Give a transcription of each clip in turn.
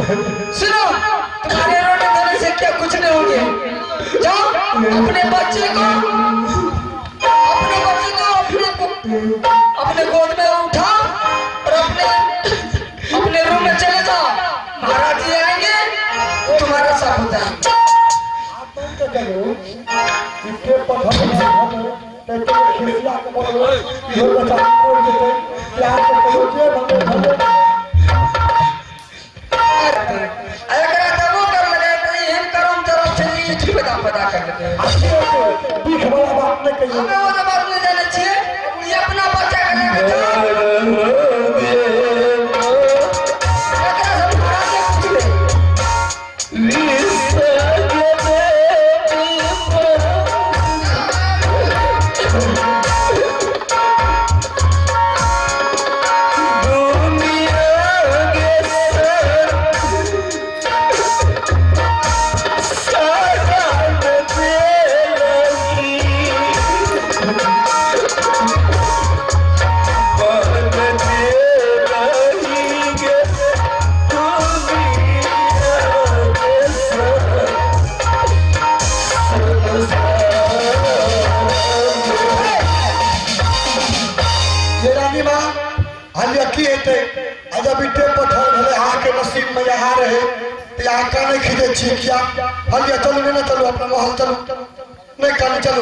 सुनो, तुम्हारे रोने धोने से क्या कुछ नहीं होंगे। जाओ अपने बच्चे को अपने गोद में उठा और अपने रूम में चले जाओ। महाराज जी आएंगे वो तुम्हारा सब होता है। पता कर लेते हैं। हमें वो बात नहीं जाना चाहिए। ये अपना बच्चा चलो नहीं चलो अपना महल चलो नहीं खाने चलो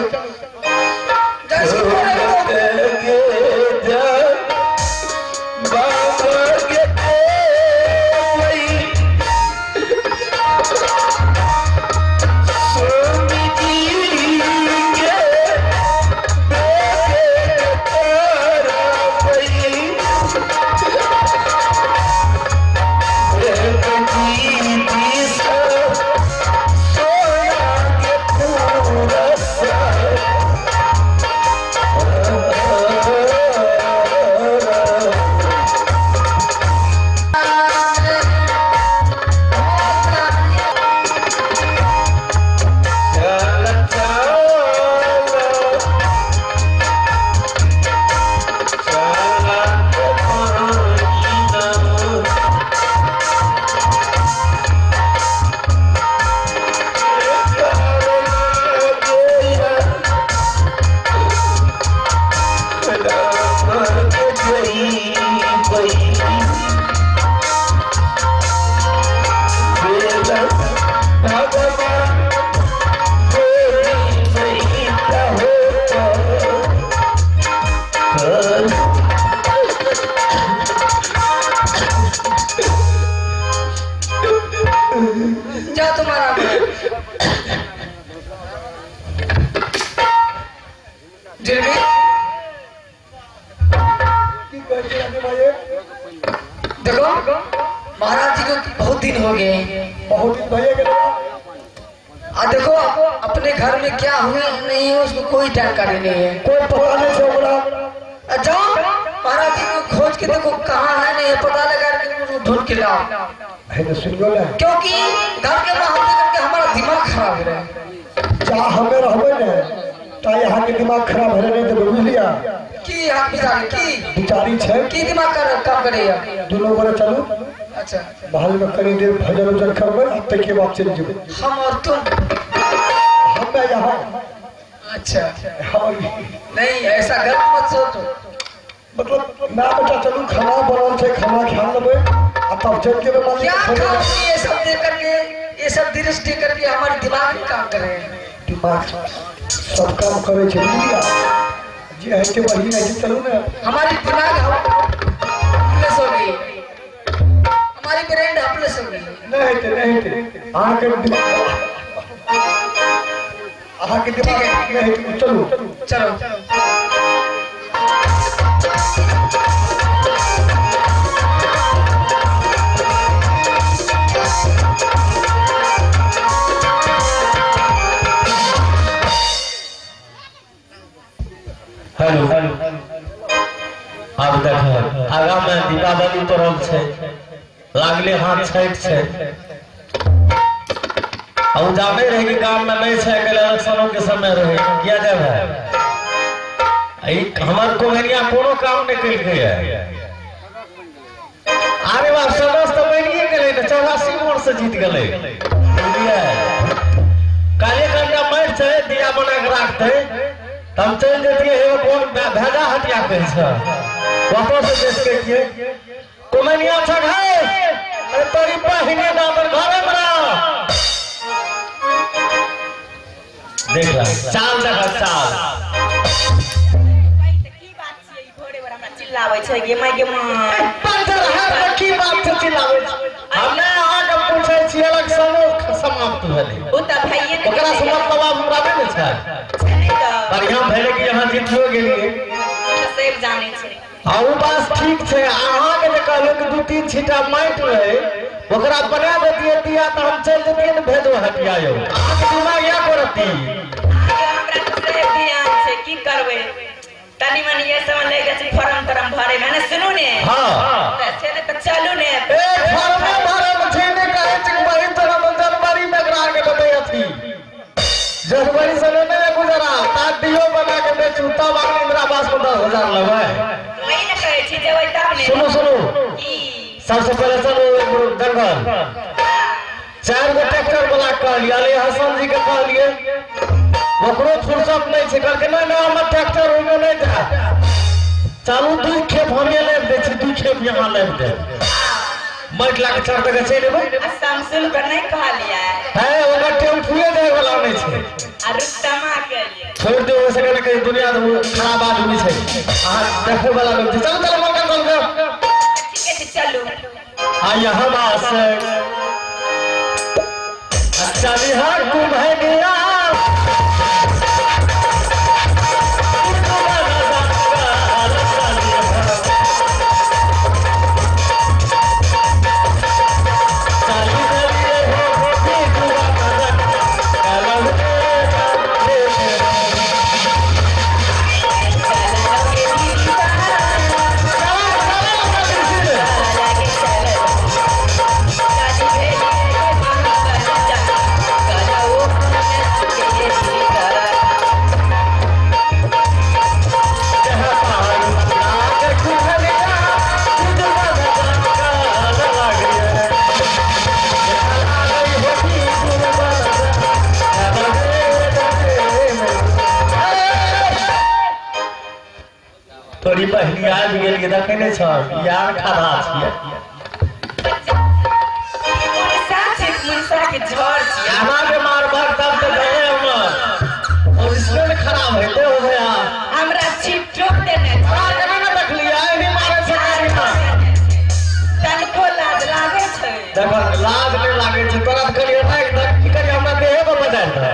देखो महाराज जी को बहुत दिन हो गए, बहुत दिन भैया देखो अपने घर में क्या हुआ नहीं है उसको कोई जानकारी नहीं है, कोई पता नहीं चला। जाओ महाराज जी को खोज के देखो कहाँ है नहीं है, पता लगा के उसको ढूंढ के लाओ। क्योंकि घर के बाहर करके हमारा दिमाग खराब हो रहा है। चाह हमें रहबे ना ताई यहाँ के दिमाग खराब हो रहे तो बुझलिया की यहाँ बिचारी छे की दिमाग काम करेगा। दोनों बड़े चलो अच्छा महल में करी देर भजन उजन करबे अब तक के बाद चल जेबे हम और तुम हम यहाँ। अच्छा नहीं ऐसा गलत मत सोचो, मतलब ना बेटा चलू खाना बनल छे खाना खा लेबे तब चल के क्या खाओ। ये सब देख करके ये सब दृष्टि करके हमारे दिमाग में काम कर रहे हैं। दिमाग सब काम करे छे दुनिया जी है के वही नहीं चलो ना हमारी दिमाग प्लस हो गई, हमारी ब्रेन प्लस हो गई। नहीं आके दिमाग नहीं चलो चलो हेलो अब देखो आगा में दीपावली पर्व छे लागले हाथ छठ छे और जाने रहे कि गांव में नहीं छे के इलेक्शनों के समय रहे किया जाए हमार कोहनिया कोनो काम नहीं कल गया। अरे वाह समस्त बनिए गेले 84 हिसाब से जीत गए बुझलिए काले घंटा मर से दिया बना के रखते तब चल जेतिए एगो कौन भेजा हटिया कहे छ कतो से देख के किए कोमनिया छक है अरे तोरी बहिनी ना अपन घरे में रह देख ला चाल देखा चाल की बात छै ई घोड़े पर हमरा चिल्लाबै छै गे माय पंचर है तो की बात से चिल्लावे हमने अहाँ के पूछे छी अलग समाप्त भेलै ओ त भाइये ने ओकरा से मतलब हमरा नहीं छै बढ़िया भेले कि यहाँ जीतियो गेलिए सब जाने छै आ उ बात ठीक छै अहाँ के जे कहलो कि दू तीन छीटा माइट रहे ओकरा बना देतिए दिया त हम चल जेतिए न भेजो हटिया यौ अहाँ के दिमाग या करती हमरा तो सब ध्यान छै की करबै तनी मनी ये समझ ले छै फॉर्म तरम भरे में ना सुनू ने हां चले तो चलू ने ए फॉर्म भरे में छै ने कहे छै बड़ी तरह जनवरी में करा के देबे अथी जनवरी से नहीं गुजरा तात दियो बना के बेचू तब आप इंदिरा आवास में 10,000 लेबै वही ना कहे छी जेबै तब ने सुनो की सबसे पहले चलो दरबार 4 गो ट्रैक्टर वाला कहलिए अली हसन जी के कहलिए ओकरो फुर्सत नहीं छै कहलके ना हम ट्रैक्टर ओमे नहीं जा चालू 2 खेप हमे ले दे छी 2 खेप यहां ले दे मत लाके चढ़ के चले लेबै समसुल कर नहीं कहा लिया है ओकर टेम्पूए दे वाला नहीं छै आ रुस्तमा के लिए छोड़ दे ओसे के कहीं दुनिया में खराब आदमी छै आ देखे वाला लोग छै चल चल मौका चल के ठीक है चलू आ यहाँ से अच्छा बिहार कुंभ है गया तोरी बहिनी आज गेल के देखे नहीं छ यार खड़ा छिए मुनसा के झड़ छी आना के मार भाग तब तो गए हमर और इसमें खराब है दे हो गया हमरा चिप ठोक देने आज ना देख लिया नहीं मारे से तनको लाज लागे छै देखो लाज नहीं लागे छै तोरा करियो ना की करी हमरा देहे पर बजाय दे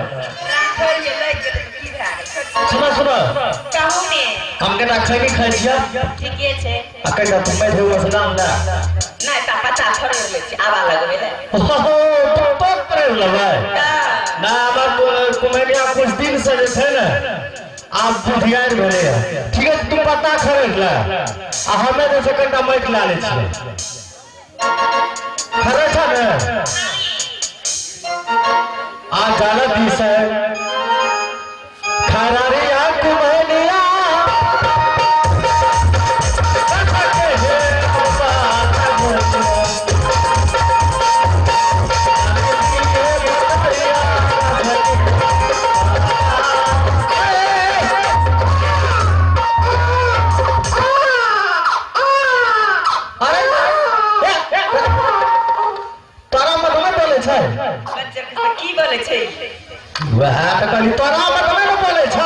राखै ये लग की भाग सुनो कहू ने हम के रखै नहीं खाइ छिया ठीके छै अकै जा तुम बैठे हुए सलाम ना नहीं ता पता छोड़ ले छी आवा लगबे ले तो करे लगे ना हमर कुमेनिया कुछ दिन से जे छै ना आप बुधियार भेले ठीक है तू पता खरीद ले आ हमें जे से कटा मैट ला ले छी खरे छ ने आ जाना दिस है खरारी आ कुमेनिया की बोले छै वह त कहली तोरा मत नहीं बोले छ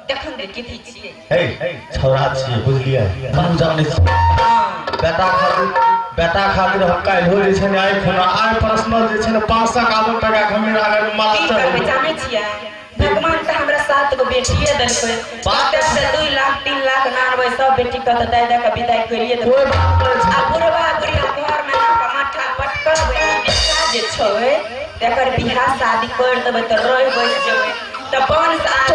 देखन दे किथि छियै हे छौरा छियै बुझलियै हम जानै छी बेटा खाली बेटा खातिर हम काल्हि हो जे छै ने आइफोन आइ पर्सनल जे छै ने 551 टका के मेरा अगर की माला करबै चढ़ जानै छियै भगवान तऽ हमरा 7 गो बेटिए देलकै बात से 2 लाख 3 लाख नानबै सब बेटी के तऽ दे के विदाई करिए देबै कोई बात नहीं आ बुढ़वा बुढ़िया घर में ना माथा पटकबै बेटा जे छै तेकर बियाह शादी कर देबै तऽ रह बैस जेबै तऽ 5 साल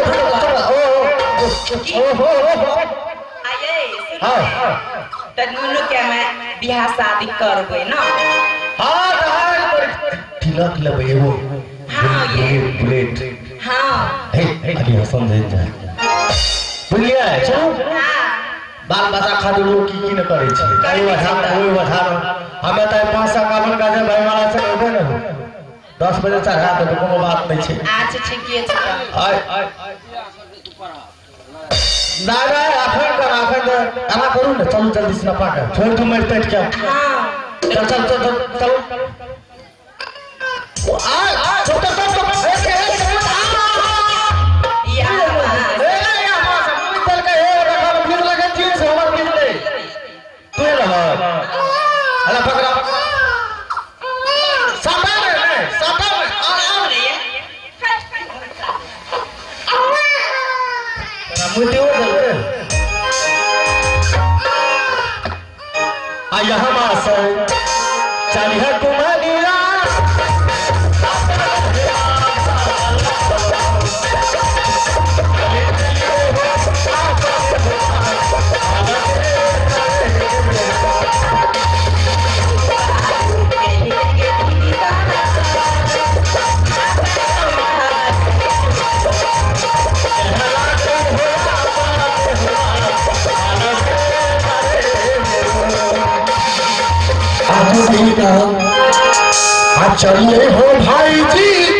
आये हां तऽ नुनु के मैं बियाह शादी करबै ना हां तिलक लेबै एगो हाँ, ये। बुलेट हां हे अभी हसन दे जा बुझलिए चलो हां बाल बच्चा खातिर लोग की न करे छै कोई बता हमें तो 551 का जे भाई वाला से होबे न 10 बजे चढ़ा दे कोनो बात नहीं छै अच्छा ठीके छै आय दादा आखन एना करू ने चलू जल्दी से नपा के छोड़ तू मर पेट के हां चल आ छोटा या चलिए तुम्हारिया चलिए हो भाई जी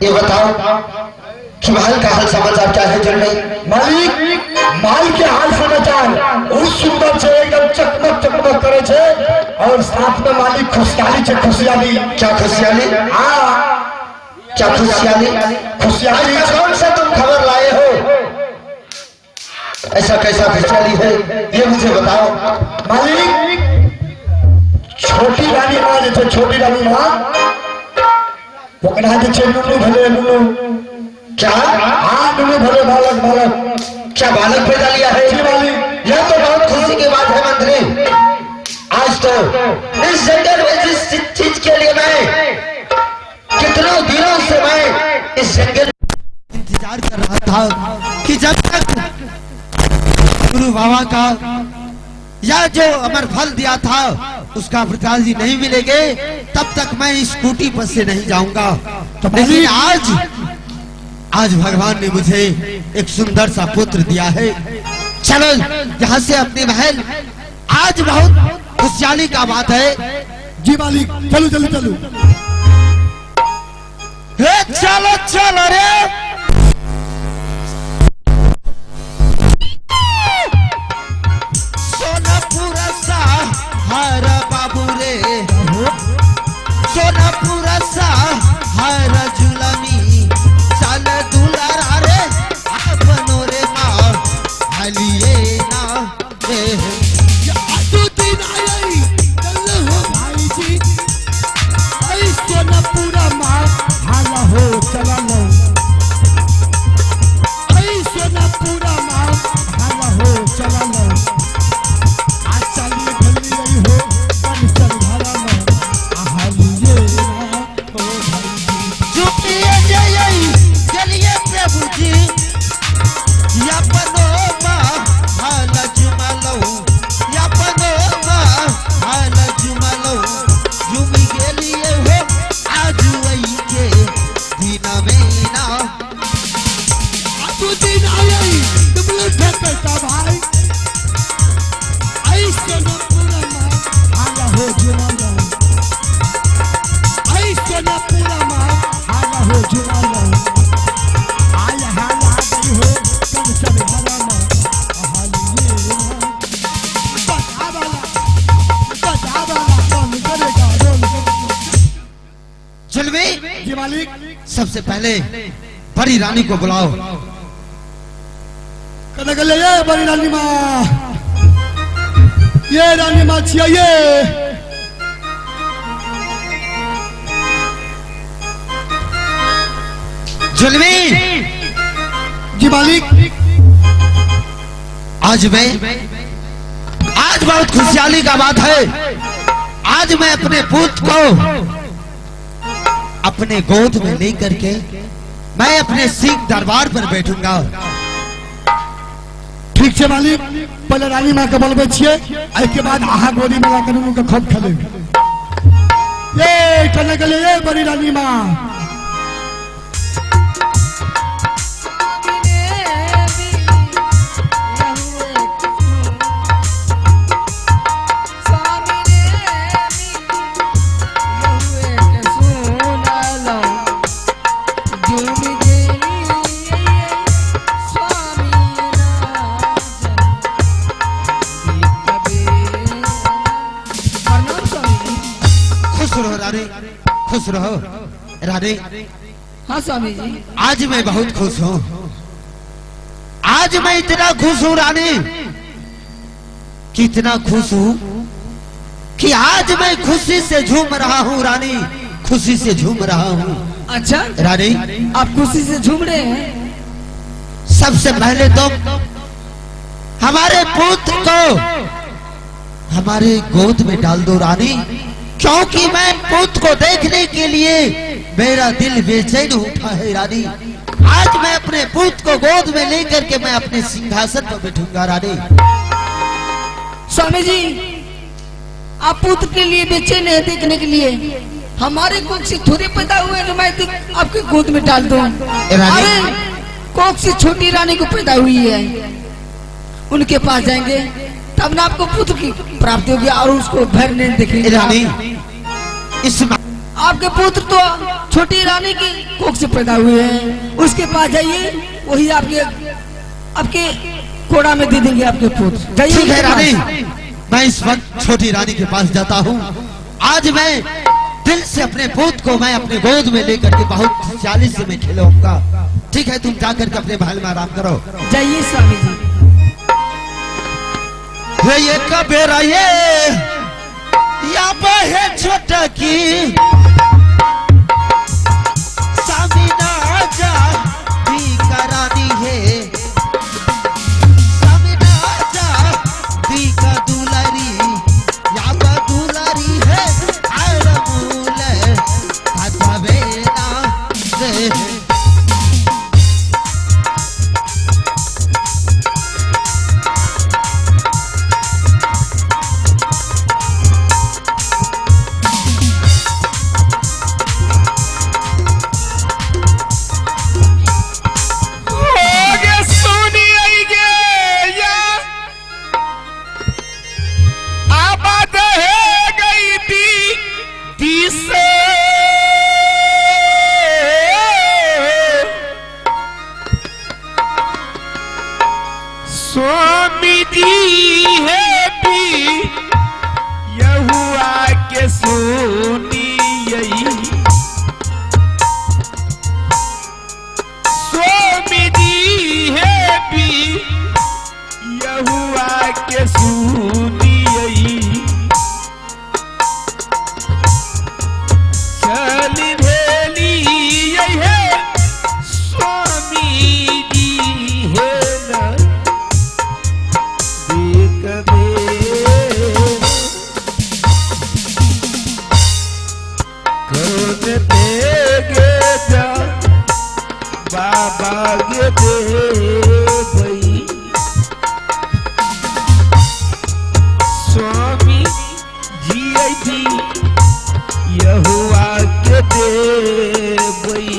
ये बताओ कि महल का हाल समाचार क्या है जल में? मालिक माल के हाल समाचार उस सुंदर से एकदम चकमक चकमक करे छे और साथ में मालिक खुशहाली छे खुशहाली। क्या खुशहाली? हाँ क्या खुशहाली? खुशहाली कौन सा तुम खबर लाए हो? ऐसा कैसा खुशहाली है ये मुझे बताओ। मालिक छोटी रानी माँ जैसे छोटी रानी माँ वो कहा जैसे नुनू भले नुनू। क्या? हाँ नुनू भले बालक बालक। क्या बालक पैदा लिया है? जी मालिक। यह तो बहुत खुशी की बात है मंत्री। आज तो इस जंगल में जिस चीज के लिए मैं कितनों दिनों से मैं इस जंगल इंतजार कर रहा था कि जब तक गुरु बाबा का या जो अमर फल दिया था उसका प्रसाद नहीं मिलेंगे तब तक मैं इस स्कूटी पर से नहीं जाऊंगा। लेकिन आज भगवान ने मुझे एक सुंदर सा पुत्र दिया है। चलो यहाँ से अपने महल। आज बहुत खुशहाली का बात है। जी मालिक चलो चलो चलो। चलो चलो रे। सोनापुर सा हर बाबू रे, सोनापुर सा हर जुलमी चल दुलारा रे अपनो रे माँ हलिए ना रे। दिन आई चल हो भाई जी आई सोनापुर माँ हाला हो चला लो आई सोनापुर माँ हाला हो चला लो आज चलिए भली रही हो बन चल घरा में आहालिए हो भाई चुपिए जय चलिए प्रभु जी या पनो माँ हाला जुमालो या पनो माँ हाला जुमालो जुमी के लिए हो आज वही के दीना में ना तू दिन आई तुम लोग पैसा भाई आई सोनापुर माँ हाला हो चला लो आई सोनापुर माँ हाला हो चला लो आया हाला गई हो कब चल घरा में आहालिए बता वाला कौन करेगा रोल चलवे जी मालिक। सबसे पहले बड़ी रानी को बुलाओ। कदे गले ये बड़ी रानी माँ ये रानी माँ छिया ये जुलमी जी मालिक। आज बहुत खुशहाली का बात है। आज मैं अपने पुत्र को अपने गोद में लेकर के मैं अपने सिंह दरबार पर बैठूंगा। ठीक है मालिक पहले रानी माँ के बोलबे छिए के बाद आहा गोदी में लाकर उनका खूब खेले ये करने के लिए ये बड़ी रानी माँ खुश रहो राधे। हाँ स्वामी जी। आज मैं बहुत खुश हूँ। आज मैं इतना खुश हूँ रानी, कितना खुश हूँ कि आज मैं खुशी से झूम रहा हूँ रानी, खुशी से झूम रहा हूँ। अच्छा रानी आप खुशी से झूम रहे हैं। सबसे पहले तो हमारे पुत्र को हमारे गोद में डाल दो रानी, क्योंकि मैं पुत्र को देखने के लिए मेरा दिल बेचैन उठा है रानी। आज मैं अपने पुत्र को गोद में लेकर के मैं अपने सिंहासन पर बैठूंगा रानी। स्वामी जी आप पुत्र के लिए बेचैन है देखने के लिए, हमारे कोख से थोड़े पैदा हुए जो मैं आपके गोद में डाल दूं। अरे कोख से छोटी रानी को पैदा हुई है, उनके पास जाएंगे तब ना आपको पुत्र की प्राप्ति होगी और उसको भर नहीं देखेंगे रानी। इस आपके पुत्र तो छोटी रानी की कोख से पैदा हुए हैं, उसके पास जाइए, वही आपके कोड़ा में दे देंगे आपके पुत्र। जाइए ठीक है उनके रानी, पास। मैं इस वक्त छोटी रानी के पास जाता हूँ। आज मैं दिल से अपने पुत्र को मैं अपने गोद में लेकर के बहुत खुशहाली से मैं खिलाऊंगा। ठीक है, तुम जाकर के अपने महल में आराम करो। जाइए स्वामी जी। ये कबेरा ये या बहे छोटा की स्वामी ना जा भी करानी है, स्वामी ना जा भी का दुलारी या बा दुलारी है आरमूल हथवेना से। स्वामी जी है भी यहुआ के सोनी यही, स्वामी जी है भी यहुआ के सोनी यही, चली भेली यही है स्वामी जी है ना बाबा गे दे भई स्वामी जी थी यहुआ के दे भई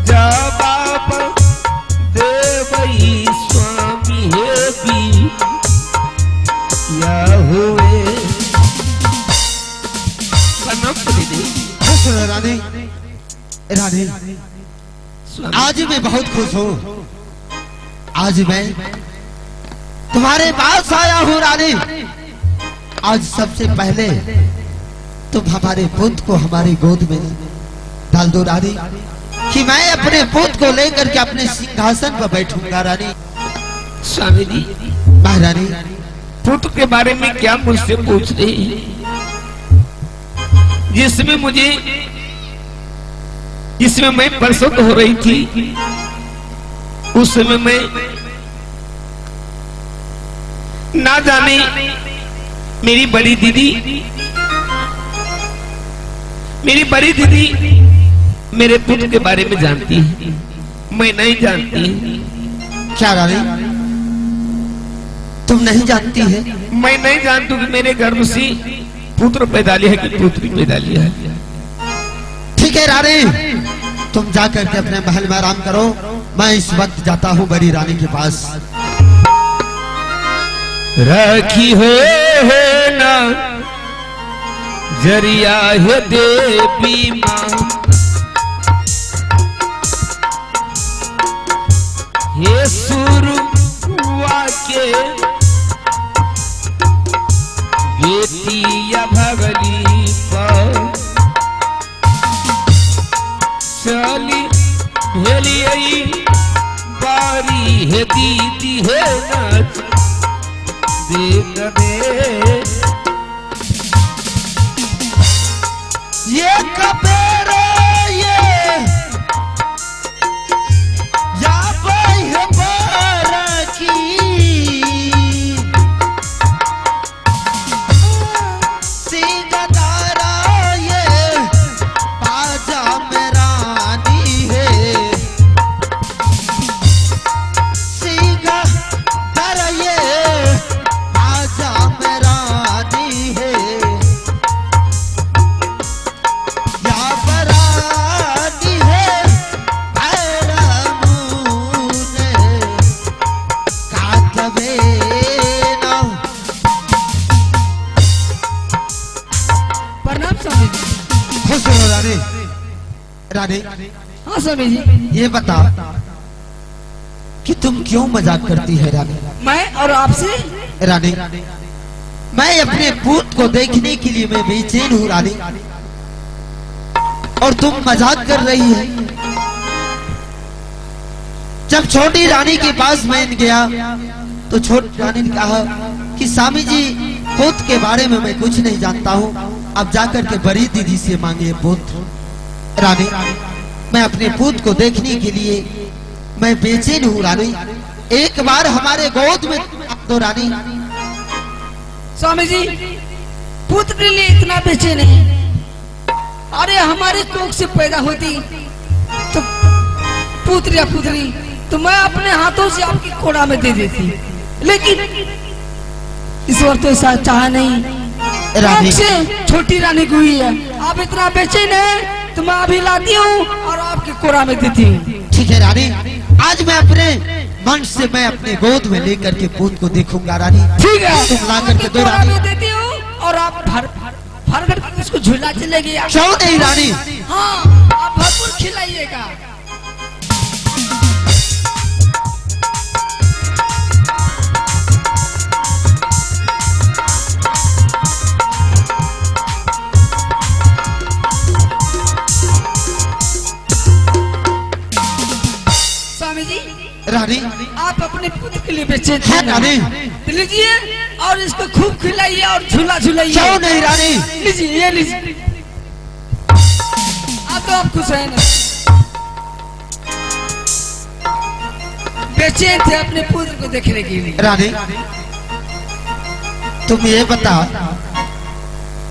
जा बाबा दे भई स्वामी है भी यहुए रानी रानी, आज मैं बहुत खुश हूँ। आज मैं तुम्हारे पास आया हूँ रानी। आज सबसे पहले तुम हमारे पुत्र को हमारी गोद में डाल दो रानी, कि मैं अपने पुत्र को लेकर के अपने सिंहासन पर बैठूंगा रानी। स्वामी जी, महारानी, पुत्र के बारे में क्या मुझसे पूछ रहे हैं? जिसमें मैं प्रसन्न हो रही थी, उस समय मैं ना जाने मेरी बड़ी दीदी मेरे पुत्र के बारे में जानती है, मैं नहीं जानती। क्या रानी, तुम नहीं जानती है? मैं नहीं जानती कि मेरे गर्भ से पुत्र पैदा लिया है कि पुत्री पैदा लिया है। ठीक है रानी, तुम जाकर के अपने महल में आराम करो। मैं इस वक्त जाता हूँ बड़ी रानी के पास। रखी है ना जरिया है देवी माँ, हे सुरुआ के बेटिया भगली पर चली भेली बारी है दीदी है नाच देख दे ये कबेरा ये या है बारा की सिंगदारा ये बाजा में रानी है, सिंगदारा ये बाजा में रानी स्वामी जी। खुश रहो रानी। रानी हाँ स्वामी जी। ये बता कि तुम क्यों मजाक करती है रानी? मैं और आपसे रानी मैं अपने पूत को देखने के लिए मैं बेचैन हूँ रानी, और तुम मजाक कर रही है। जब छोटी रानी के पास मैं गया तो छोटी रानी ने कहा कि स्वामी जी पूत के बारे में मैं कुछ नहीं जानता हूँ, अब जाकर के बड़ी दीदी से मांगे पूत। रानी मैं अपने पूत को देखने के लिए मैं बेचैन हूँ रानी, एक बार हमारे गोद में दो रानी। स्वामी जी पुत्र के लिए इतना बेचैन है? अरे हमारे कोख से पैदा होती तो पुत्र या पुत्री तो मैं अपने हाथों से आपकी कोड़ा में दे देती, लेकिन ईश्वर तो ऐसा चाहा नहीं। रानी से छोटी रानी को हुई है, आप इतना बेचैन है तो मैं अभी लाती हूँ और आपके कोड़ा में देती हूँ। ठीक है रानी, आज मैं अपने मन से मैं अपने गोद में लेकर के पूत को देखूंगा रानी। ठीक है, तुम ला करके दो रानी। मैं देती हूँ और आप भर कर उसको झूला चलेगी। क्यों नहीं रानी? हाँ आप भरपूर खिलाइएगा। स्वामी जी रानी आप अपने पुत्र के लिए बेचैन है रानी? लीजिए और इसको खूब खिलाइए और झूला झूलाइए। क्यों नहीं रानी? लीजिए ये लीजिए। आप तो आप खुश है ना? बेचैन थे अपने पुत्र को देखने के लिए। रानी तुम ये बता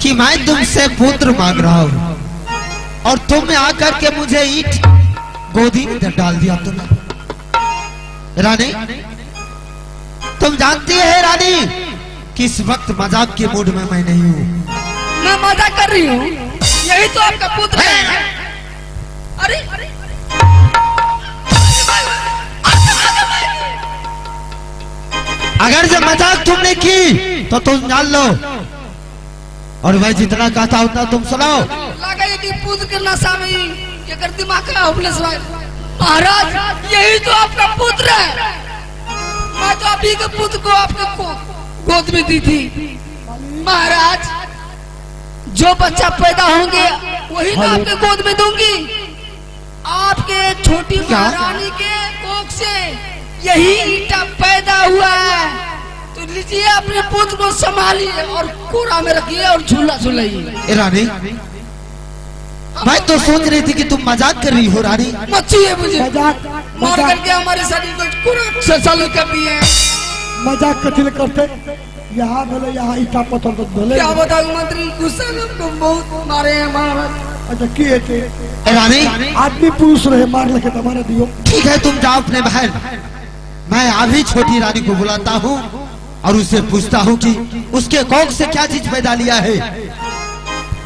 कि मैं तुमसे पुत्र मांग रहा हूँ और तुमने आकर के मुझे ईंट गोदी में डाल दिया तुमने। रानी तुम जानती है रानी कि इस वक्त मजाक के मूड में मैं नहीं हूँ। मैं मजाक कर रही हूँ, यही तो आपका पुत्र है। अरे अगर जब मजाक तुमने की तो तुम जान लो, और मैं जितना कहता उतना तुम सुनाओ। लगा ये कि पुत्र के नशा में ये कर दिमाग का होपलेस। महाराज यही तो आपका पुत्र है, मैं तो अभी के पुत्र को आपके गोद में दी थी। महाराज जो बच्चा पैदा होंगे वही तो आपके गोद में दूंगी। आपके छोटी महारानी के कोख से यही ईटा पैदा हुआ है, तो लीजिए अपने पुत्र को संभालिए और कोरा में रखिए और झूला झूलाइए। रानी मैं तो सोच रही थी कि तुम मजाक कर रही हो रानी। मत छुइए मुझे, मजाक मार करके हमारे शरीर को पूरा चालू कर दिए। मजाक कथिल करते यहाँ भले यहाँ ईटा पत्थर तो भले। क्या बताऊं मंत्री, गुस्सा में हमको बहुत मारे हैं महाराज। अच्छा किए थे रानी? आदमी पुरुष रहे मार लगे तुम्हारे दियो। ठीक है तुम जाओ अपने बहन, मैं अभी छोटी रानी को बुलाता हूँ और उससे पूछता हूँ कि उसके कोख से क्या चीज पैदा लिया है।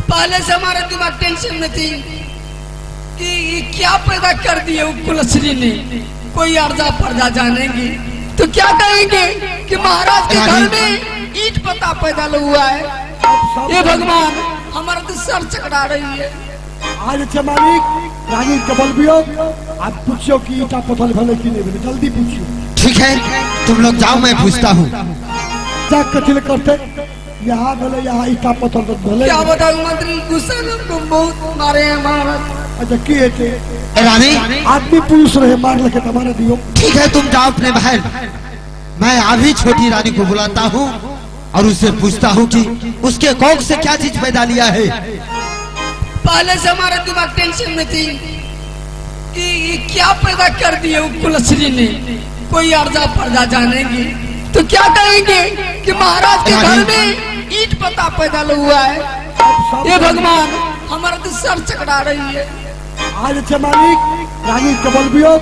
पहले से हमारा दिमाग टेंशन में थी कि ये क्या पैदा कर दिए कुलश्री ने, कोई अर्जा पर्दा जानेंगे तो क्या कहेंगे कि महाराज के घर में ईट पत्ता पैदा हुआ है। ये भगवान हमारा तो सर चकरा रही है। आज अच्छा मालिक रानी कबल भी हो, आप पूछो कि ईटा पत्थर भले की नहीं भले, जल्दी पूछियो। ठीक है तुम लोग जाओ, मैं पूछता हूँ। क्या कथिल करते यहाँ भले यहाँ ईटा पत्थर तो भले। क्या बताऊं मंत्री, गुस्सा में हमको बहुत मारे हैं महाराज। अच्छा किए थे रानी? आदमी पुरुष रहे मार लगे तुम्हारे दियो। ठीक है तुम जाओ अपने बहन, मैं अभी छोटी रानी को बुलाता हूँ और उससे पूछता हूँ कि उसके कोख से क्या चीज पैदा लिया है। पहले से हमारा दिमाग टेंशन में थी कि ये क्या पैदा कर दिए कुलश्री ने, कोई अर्जा पर्दा जानेंगे तो क्या कहेंगे कि महाराज के घर में ईट पत्ता पैदा हुआ है। ये भगवान हमारा तो सर चकरा रही है। आज अच्छा मालिक रानी कबल भी हो,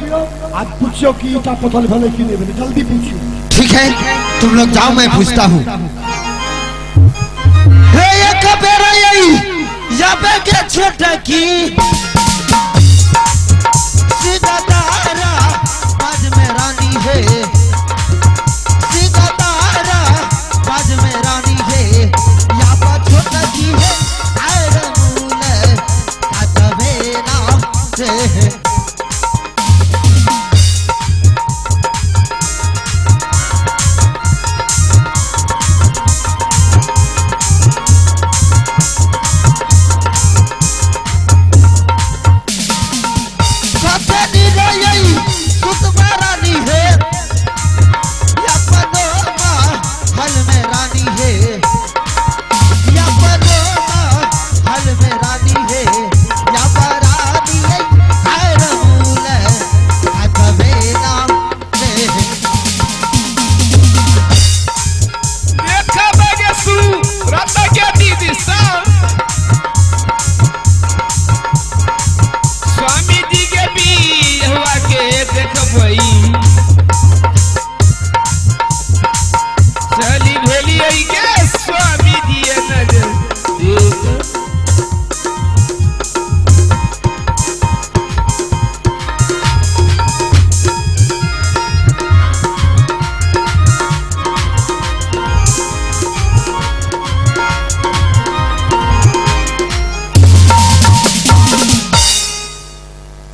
आप पूछो कि ईटा पत्थर भले की नहीं भले, जल्दी पूछियो। ठीक है तुम लोग जाओ, मैं पूछता हूँ। छोटा की सीधा तारा बाज में रानी है, सीधा तारा बाज में रानी है, यहाँ पर छोटा की है आयरन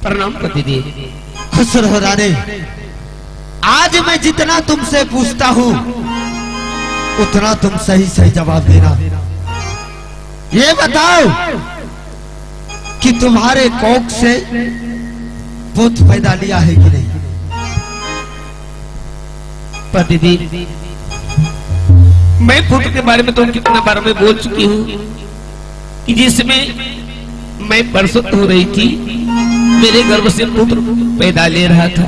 प्रणाम पति दी। खुश रहो रानी। आज मैं जितना तुमसे पूछता हूँ उतना तुम सही सही जवाब देना। ये बताओ कि तुम्हारे कोख से पुत्र पैदा लिया है कि नहीं? पति दी, मैं पुत्र के बारे में तो कितना बार में बोल चुकी हूँ कि जिसमें मैं प्रसूत हो रही थी, मेरे गर्भ से पुत्र पैदा ले रहा था।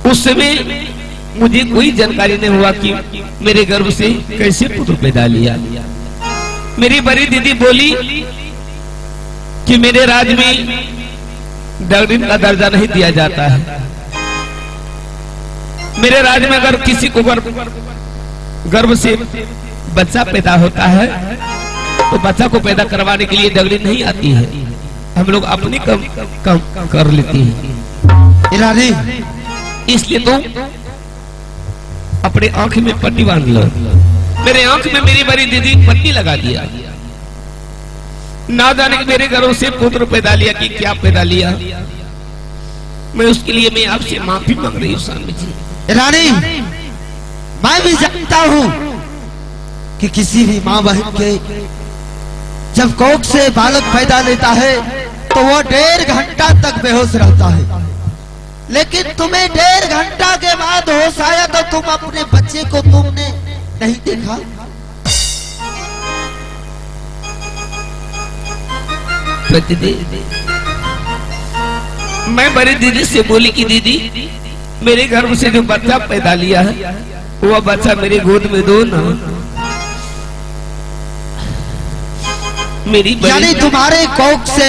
उस समय मुझे कोई जानकारी नहीं हुआ कि मेरे गर्भ से कैसे पुत्र पैदा लिया। मेरी बड़ी दीदी बोली कि मेरे राज्य में दगड़िन का दर्जा नहीं दिया जाता है। मेरे राज्य में अगर किसी को गर्भ से बच्चा पैदा होता है तो बच्चा को पैदा करवाने के लिए दगड़ी नहीं आती है, हम लोग अपनी कम कर लेती हैं। रानी, इसलिए तो अपने आंख में पट्टी बांध लो। मेरे आंख में मेरी बड़ी दीदी पट्टी लगा दिया, ना जाने कि मेरे घरों से पुत्र पैदा लिया कि क्या पैदा लिया। मैं उसके लिए मैं आपसे माफी मांग रही हूँ स्वामी जी। रानी, मैं भी जानता हूँ कि किसी भी माँ बहन के जब कोख से बालक पैदा लेता है तो वो 1.5 घंटा तक बेहोश रहता है, लेकिन तुम्हें 1.5 घंटा के बाद होश आया तो तुम अपने बच्चे को तुमने नहीं देखा। मैं बड़ी दीदी से बोली कि दीदी, मेरे गर्भ से जो बच्चा पैदा लिया है वो बच्चा मेरी गोद में दो ना। मेरी यानी तुम्हारे कोख से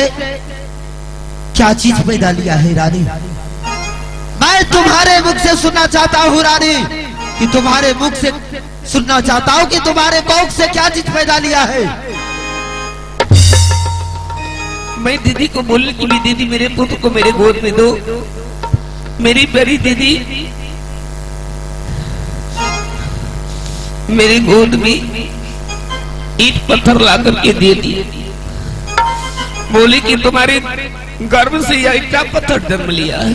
क्या चीज पैदा लिया है रानी? मैं तुम्हारे मुख से सुनना चाहता हूँ रानी, कि तुम्हारे मुख से सुनना चाहता हूँ कि तुम्हारे कोख से क्या चीज पैदा लिया है। मैं दीदी को बोली कि दीदी मेरे पुत्र को मेरे गोद में दो। मेरी बड़ी दीदी मेरे गोद में ईंट पत्थर ला करके दे दिए, बोली कि तुम्हारे गर्भ से यह ईटा पत्थर जन्म लिया है।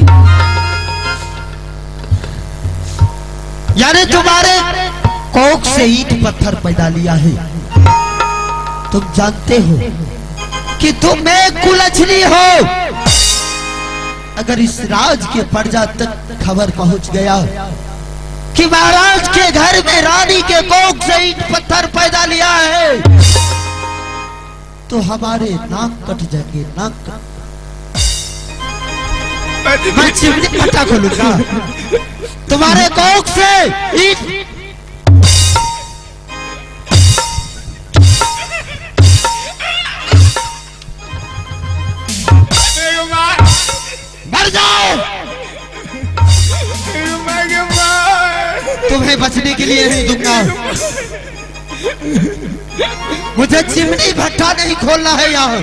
यानी तुम्हारे कोख से ईंट पत्थर पैदा लिया है। तुम जानते हो कि तुम एक कुलछनी हो। अगर इस राज के प्रजा तक खबर पहुंच गया कि महाराज के घर में रानी के कोख से ईंट पत्थर पैदा लिया है तो हमारे नाक कट जाएंगे, नाक कट। मैं चिमनी फटा खोलूंगा तुम्हारे कोख से ईंट। मर जाओ, तुम्हें बचने के लिए नहीं दूंगा। मुझे चिमनी भट्टा नहीं खोलना है यहाँ।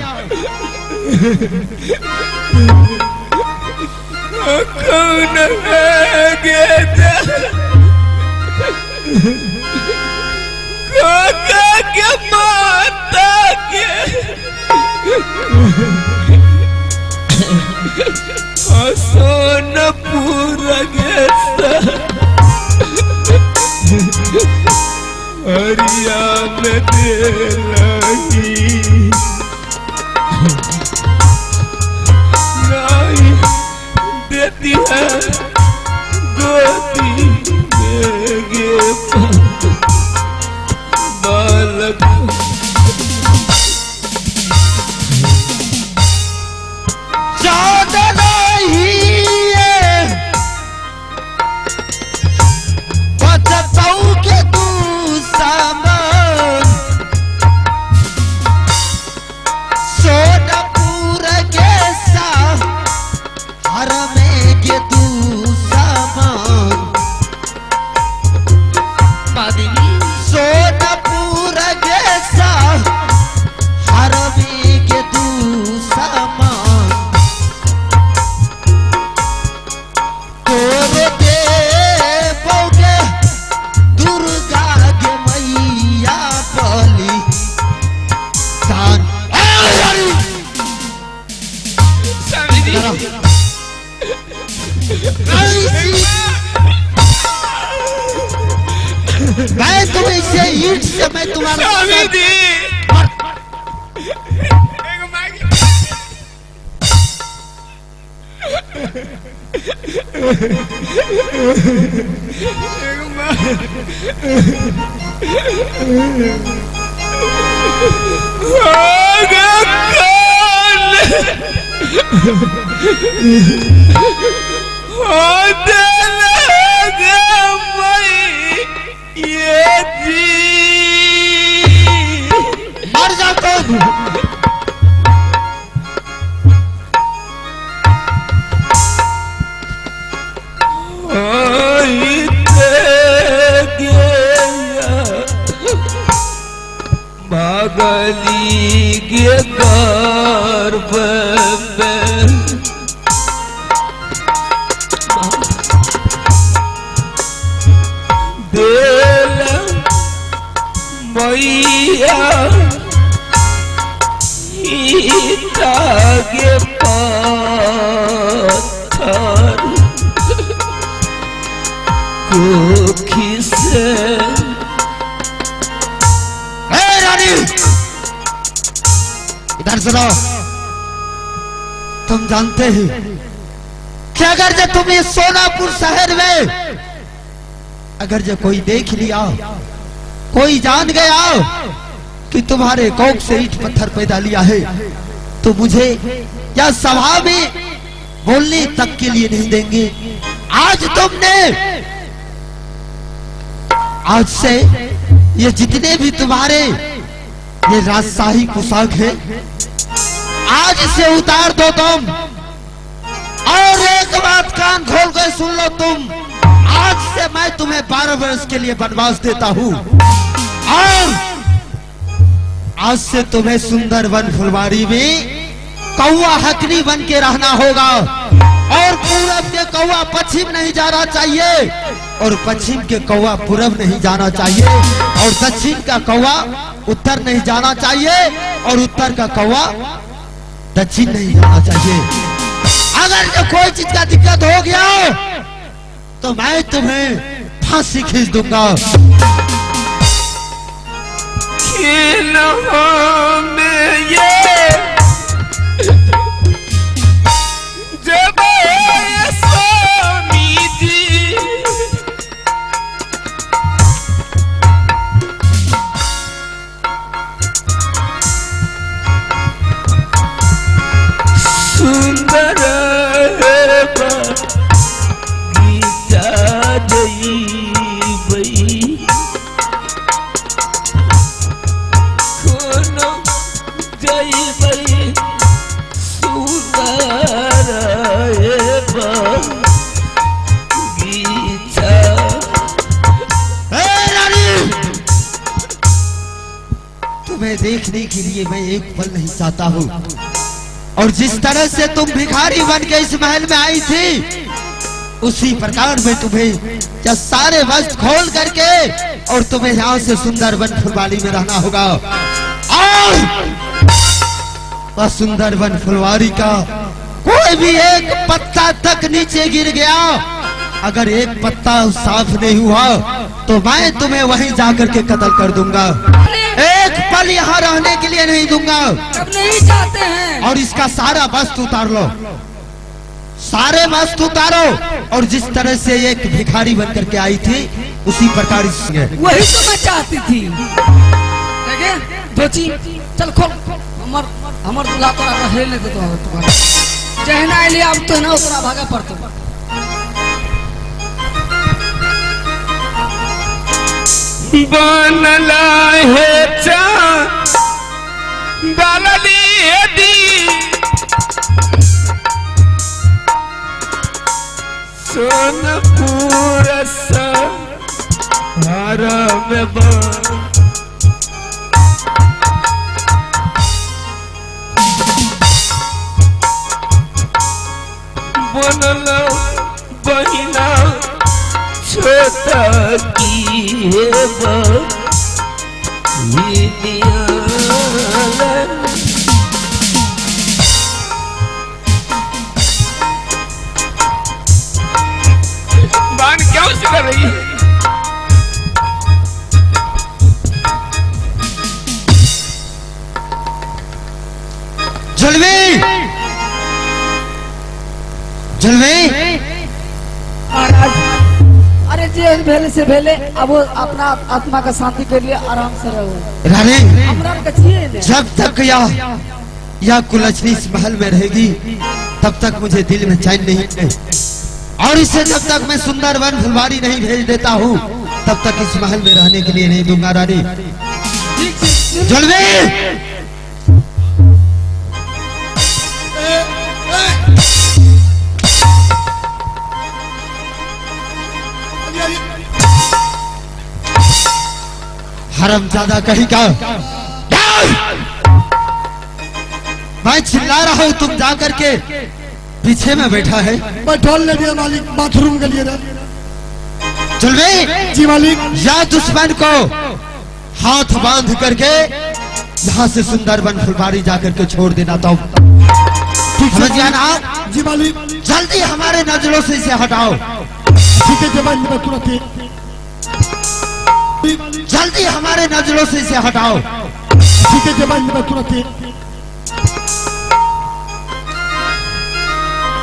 कौन के माता के सोनपुर हरिया में दे लगी नहीं देती है गोदी में गे बालक। हर में के तू सामान मर जा तुम। भागली गे गर्भ देल मैया गे पत्थर कोखी से। इधर सुनो, तुम जानते ही कि अगर जो तुम इस सोनापुर शहर में अगर जो कोई देख लिया, कोई जान गया कि तुम्हारे कोख से ईंट पत्थर पैदा लिया है, तो मुझे या सभा में बोलने तक के लिए नहीं देंगे। आज से ये जितने भी तुम्हारे ये राजशाही पोशाक है, आज से उतार दो तुम। और एक बात कान खोल कर सुन लो तुम, आज से मैं तुम्हें 12 वर्ष के लिए वनवास देता हूँ। और आज से तुम्हें सुंदर वन फुलवारी में कौवा हकनी बन के रहना होगा। और पूरब के कौवा पश्चिम नहीं जाना चाहिए, और पश्चिम के कौवा पूरब नहीं जाना चाहिए, और दक्षिण का कौवा उत्तर नहीं जाना चाहिए, और उत्तर का कौवा दक्षिण नहीं जाना चाहिए। अगर जो कोई चीज का दिक्कत हो गया तो मैं तुम्हें फांसी खींच दूंगा। में ये जब स्वामी जी सुंदर गीता जई बई कोनो जई बई सुंदर गीता। तुम्हें देखने के लिए मैं एक पल नहीं चाहता हूँ, और जिस तरह से तुम भिखारी बन के इस महल में आई थी, उसी प्रकार में तुम्हें या सारे वस्त्र खोल करके और तुम्हें यहाँ से सुंदर वन फुलवारी में रहना होगा। और वह सुंदर वन फुलवारी का कोई भी एक पत्ता तक नीचे गिर गया, अगर एक पत्ता साफ नहीं हुआ तो मैं तुम्हें वहीं जाकर के कत्ल कर दूंगा। एक पल यहाँ रहने के लिए नहीं दूंगा। अब नहीं चाहते हैं। और इसका सारा वस्त्र उतार लो, सारे वस्त्र उतारो, और जिस तरह से एक भिखारी बनकर के आई थी उसी प्रकार वही तो मैं चाहती थी। दोची चल खोल, हमर दूल्हा तोरा रहे ले दे तो तुम्हारा जहना ले अब तो ना उतरा भागा पड़तो। बनला है चा डालली है दी सोनपुर हर में बनला बहिना छोटा की बान क्या कर रही है? जलवे जलवे भेले से भेले अब वो अपना आत्मा का शांति के लिए आराम से रहो। रानी हमरा का चाहिए जब तक यह कुलछनी इस महल में रहेगी तब तक मुझे दिल में चैन नहीं है, और इसे जब तक मैं सुंदर वन फुलवारी नहीं भेज देता हूँ तब तक इस महल में रहने के लिए नहीं दूंगा। रानी जलवे हरामजादा कहीं का, मैं चिल्ला रहा हूँ तुम जा करके पीछे में बैठा है। बैठोल ले दिया मालिक, बाथरूम के लिए ना। चल बे जी मालिक। या दुश्मन को हाथ बांध करके यहाँ से सुंदरबन फुलवारी जाकर के छोड़ देना। तो समझ गया ना? जी मालिक। जल्दी हमारे नजरों से इसे हटाओ। ठीक है जवान में तुरंत जल्दी हमारे नजरों से इसे हटाओ। ठीक है जवान में तुरंत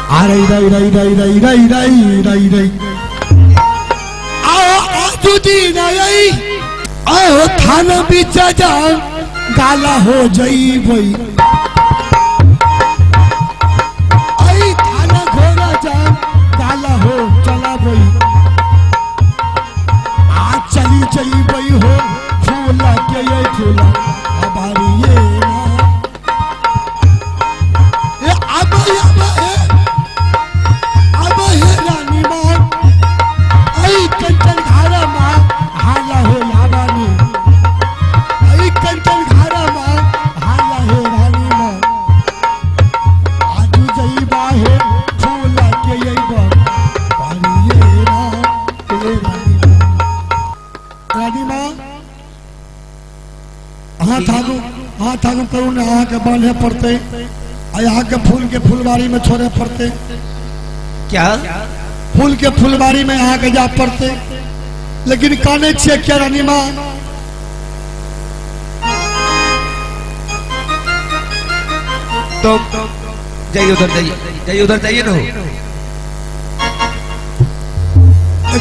आ रही रही रही रही रही रही रही रही रही आओ तुझी नहीं आओ थाना बीच जान गाला हो जाई वही आई थाना घोड़ा जान गाला हो चला वही आ चली चली वही हो फूला के ये फूला हमारी ये हाथ आगू करू ने यहाँ के बांधे पड़ते, यहाँ के फूल के फुलवारी में छोड़े पड़ते। क्या फूल के फुलवारी में यहाँ के जा पड़ते, लेकिन काने छे क्या रानी माँ? तो जाइए उधर, जाइए उधर, जाइए ना।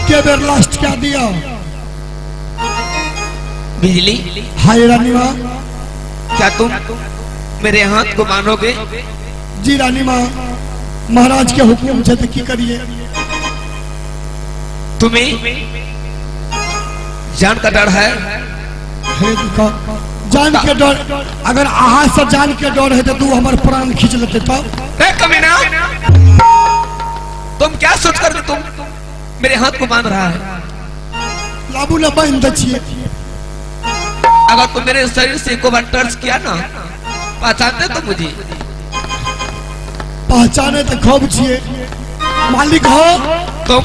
क्या बेर लास्ट क्या दिया? बिजली। हाय रानी माँ। क्या तुम मेरे हाथ को मानोगे? जी रानी माँ, महाराज के हुक्म से तो की करिए। तुम्हें जान का डर है? जान के डर, अगर आहा से जान के डर है तो तू हमारे प्राण खींच लेते। कमीना, तुम क्या सोच कर तुम मेरे हाथ को बांध रहा है? लाबू ने बांध दे। अगर तुम मेरे शरीर से को बार टच किया ना, पहचानते तो मुझे? पहचाने तो खूब छिए मालिक हो। तुम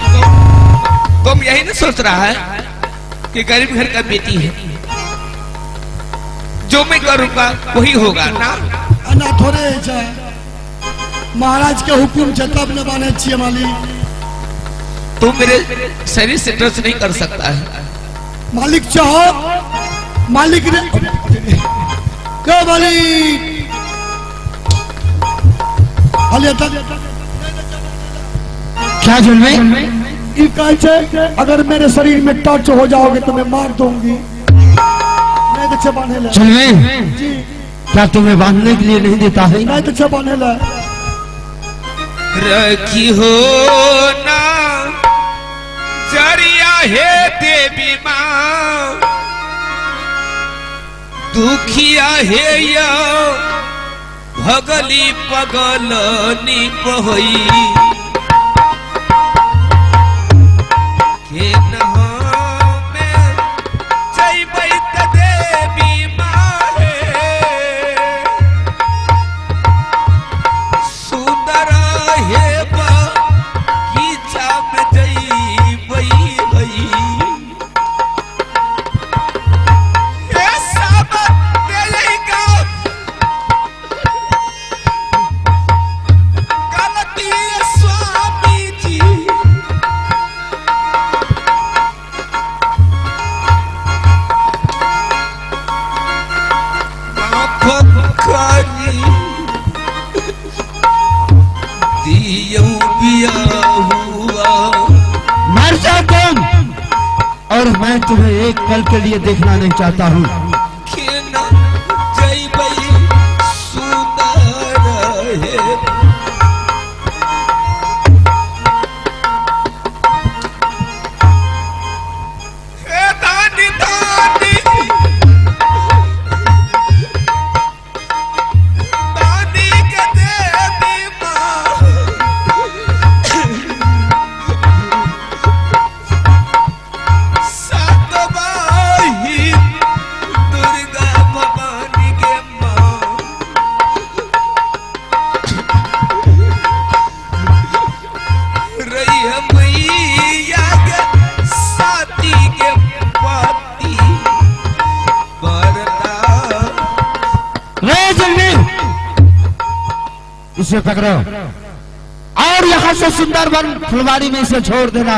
यही नहीं सोच रहा है कि गरीब घर का बेटी है, जो मैं करूंगा वही होगा ना? ना थोड़े जाए, महाराज के हुक्म से तब न माने छिए मालिक। तुम मेरे शरीर से टच नहीं कर सकता है। मालिक चाहो, मालिक ने क्या मालिक? क्या जुल्मे? अगर मेरे शरीर में टच हो जाओगे तो मैं मार दूंगी। नहीं तो छबाने ले। जुल्मे जी। क्या तुम्हें बांधने के लिए नहीं देता है? नहीं तो छबाने ले। रखी हो ना जरिया है देवी माँ, दुखिया है या भगली पगलनी पहोई के में जैबै त देवी मारे सुंदर है बगीचा में जैबै गई। गलती और मैं तुम्हें एक पल के लिए देखना नहीं चाहता हूँ। खेना जय बई सुंदर है दानी दानी दानी के देवी माँ सतबाही दुर्गा भवानी के माँ रही है मैया के साथी के पाती बरता रे जल्दी इसे पकड़ो और यहाँ से सुंदरबन फुलवारी में इसे छोड़ देना।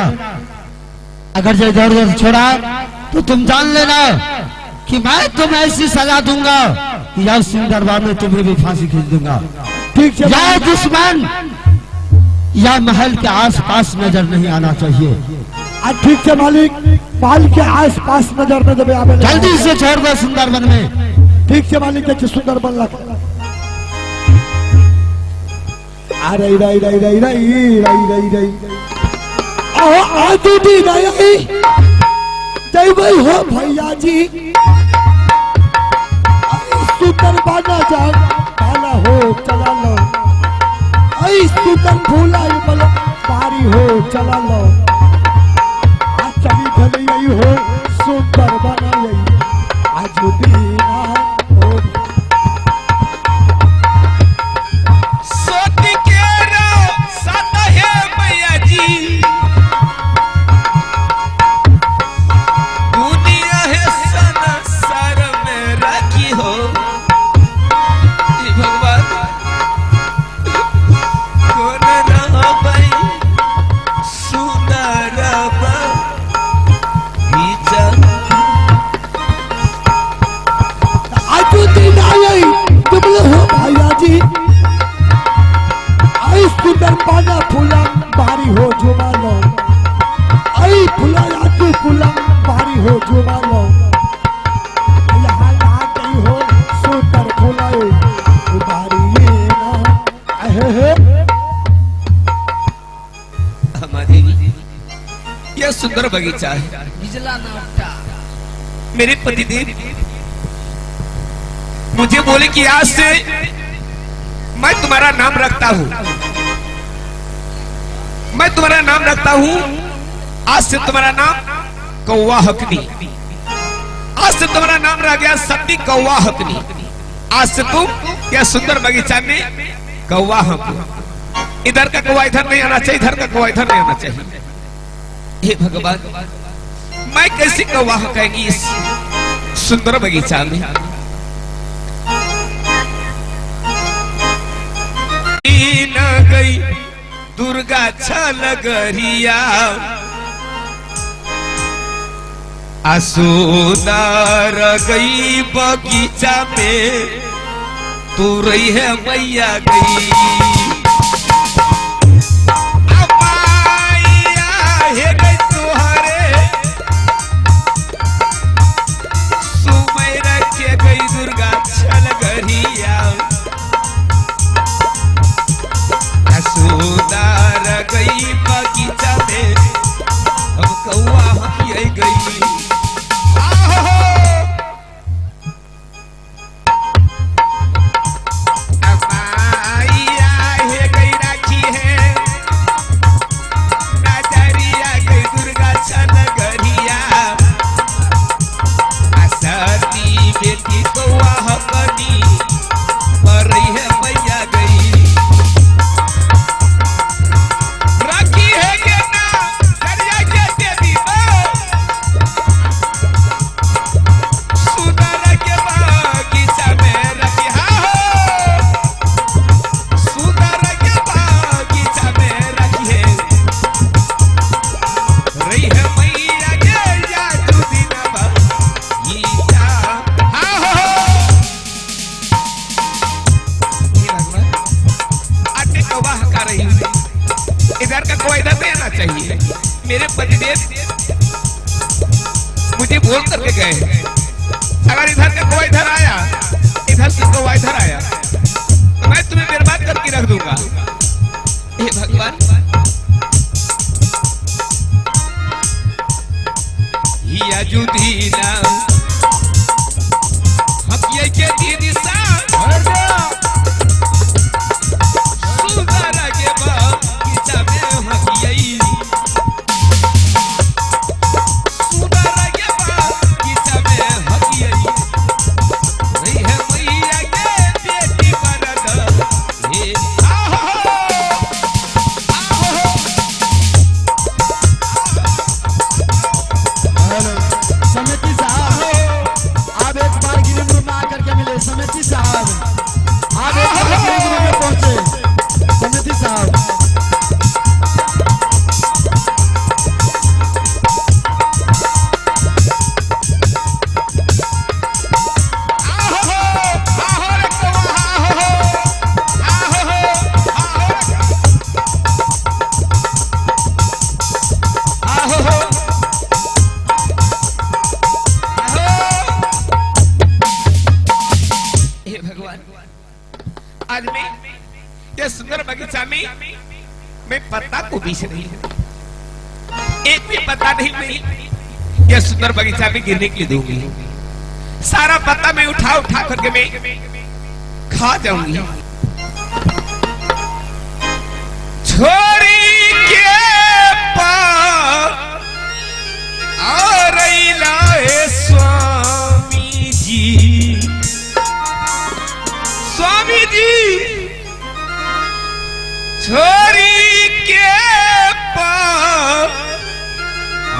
अगर जो इधर उधर छोड़ा तो तुम जान लेना कि मैं तुम्हें ऐसी सजा दूंगा कि या सुंदरबन में तुम्हें भी फांसी खींच दूंगा। ठीक है या दुश्मन या महल के आसपास नजर नहीं आना चाहिए। ठीक है मालिक, माल के आस पास नजर न देवे आवे। जल्दी से छोड़ दो सुंदरबन में। ठीक है मालिक, के सुंदर बन लगा। अरे रई रई रई रई रई रई रई आ टूटी रई जय भाई हो भैया जी। सुंदर बना जान बाला हो चला लो। ऐ सुंदर भूला बल पारी हो चला लो। आज चली भले यही हो सुंदर बना यही आज दीना हो। सोती के रो सत है मैया जी दुनिया है संसार में रखी हो हे भगवान कौन रहा भाई सुंदर बगीचा आज दीना यही तुम लोग हो भैया जी। ऐ सुंदर पाना फूला बारी हो झुमा लो। ऐ फूला तू फूला बारी हो झुमा लो। यहाँ ला गई हो सुंदर फूला बारी ये ना अहे हमारी यह सुंदर बगीचा है। बिजला ना उठा। मेरे पतिदेव मुझे बोले कि आज से मैं तुम्हारा नाम रखता हूं, मैं तुम्हारा नाम रखता हूं। आज से तुम्हारा नाम कौवा हकनी। आज से तुम्हारा नाम रह गया सती कौवा हकनी। आज से तुम यह सुंदर बगीचा में कौवा हक। इधर का कौवा इधर नहीं आना चाहिए, इधर का कौवा इधर नहीं आना चाहिए। हे भगवान मैं कैसी कौवा हकेंगी इस सुंदर बगीचा में। न गई दुर्गा छलगरिया असुदार गई बगीचा में तू रही है मैया गई। अमाइया है गई तुहरे सुमय रखे गई दुर्गा छलगरिया सुदार गई बगीचा में अब कौआ हकिए गई। अमाइया बोल करके गए अगर इधर का कोई इधर आया, इधर से कोई इधर आया तो मैं तुम्हें बर्बाद करके रख दूंगा। हे भगवान, या जुदीना हम ये के दीदी सा सुंदर के बा किता में हम यही सुंदर के बा किता में हम यही नहीं है मैया के बेटी मरद हे समिति साहब, आप एक बार गिरिम रूम में आकर के मिले। समिति साहब, आप एक बार गिरिम रूम में पहुंचे। समिति साहब, आज मैं ये सुंदर बगीचा में मैं पत्ता को बीच रही हूँ, एक भी पत्ता नहीं मैं ये सुंदर बगीचा में गिरने के लिए दूंगी। सारा पत्ता मैं उठा उठा करके मैं खा जाऊंगी। छोरी के पार आ रही लाए स्वामी जी, स्वामी जी छोरी के पार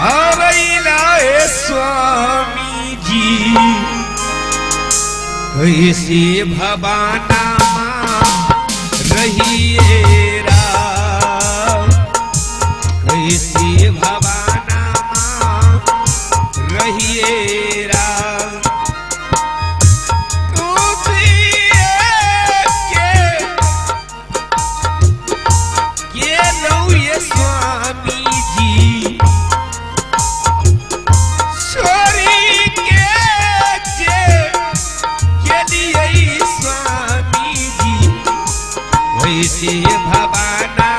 आ रही लाए स्वामी जी, कैसे भवाना रहिए राम, कैसे भवाना रहिए राम। स्वामी जी छोरी के लिए स्वामी जी, वैसे भवाना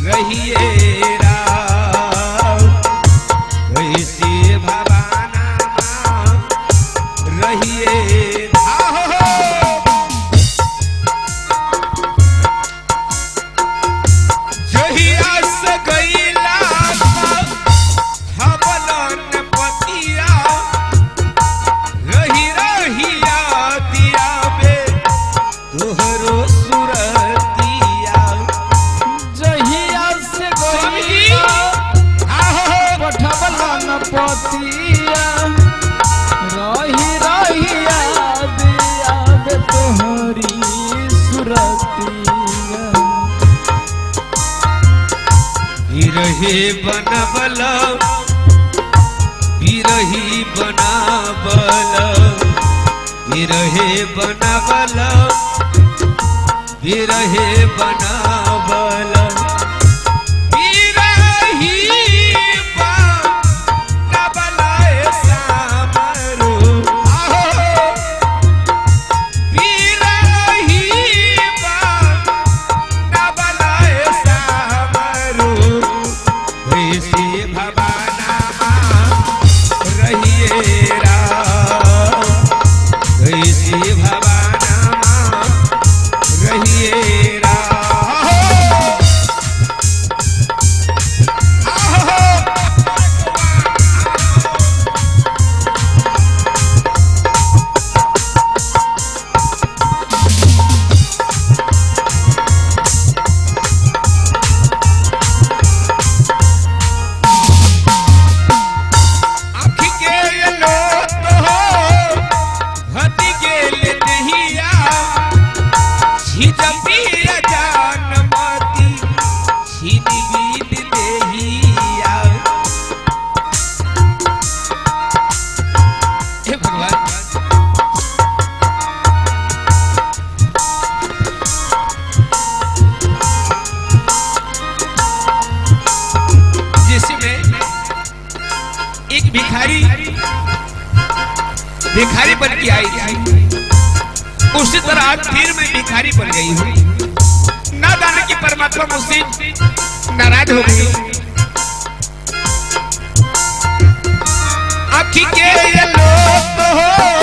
रहिए राम, वैसे भवाना रहिए। बिरही बनबल बिरही बनाबल बिरहे बनाबल बिरहे बनाबल रहिए रा। भिखारी बन के आई थी, उसी तरह आज फिर मैं भिखारी बन गई हूँ। ना जाने की परमात्मा मुझसे नाराज हो गई। अखी के ये लोग हो